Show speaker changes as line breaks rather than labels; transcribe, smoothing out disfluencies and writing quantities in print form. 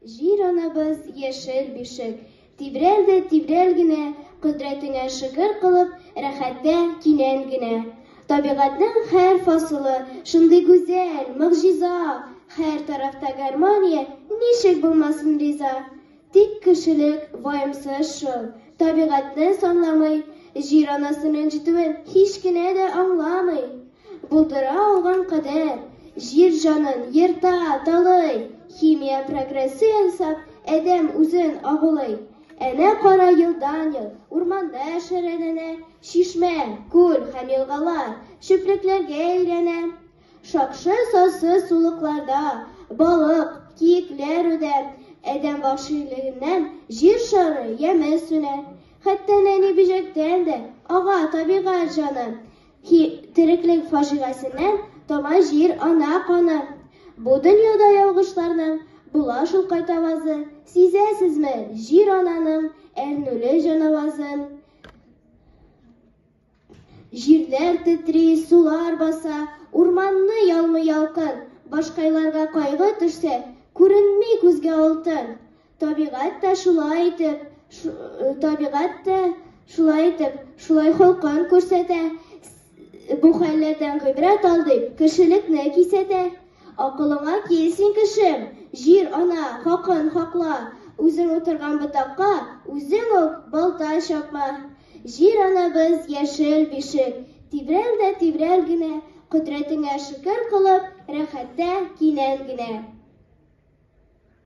Җир анабыз яшел бишек, тибрәл дә тибрәл генә, кодрәтеңә шөкер кылып, рәхәттә кинән генә. Табигатьнең һәр фасылы шундый гүзәл, мөгъҗиза, һәр тарафта гармония, ничек булмасын риза. Тик кешелек ваемсыз шул, табигатьне санламый, җир анасының җитүен һич кенә дә аңламый. Булдыра алган кадәр, җир җанын ерта, талый, химия прогрессы ясап, әдәм үзен агулый. Әнә кара елдан-ел, урманда шәрәләнә, чишмә, күл һәм елгалар чүпрәкләргә әйләнә. Шакшы-сасы сулыкларда, балык, киекләр үдә, әдәм вахшилегеннән җир шары яме сүнә. Хәтта нәни бижәктән дә ага табигать җаны, тереклек фаҗигасеннән тама җир ана каны. Бу дөньяда ялгышларның була шул кайтавазы, сизәсезме җир ананың әрнүле җанавазын. Җирләр тетри, сулар баса, урманны ялмый ялкын, башкайларга кайгы төшсә, күренми күзгә алтын. Табигать та шулай итеп, шулай холкын күрсәтә. Бу хәлләрдән гыйбрәт ал дип, кешелекне кисәтә. Акылыңа килсен кешем, җир ана хакын хакла, үзең утырган ботакка, үзең үк балта чапма. Җир анабыз яшел бишек, тибрәл дә тибрәл генә, кодрәтеңә шөкер кылып, рәхәттә кинән генә.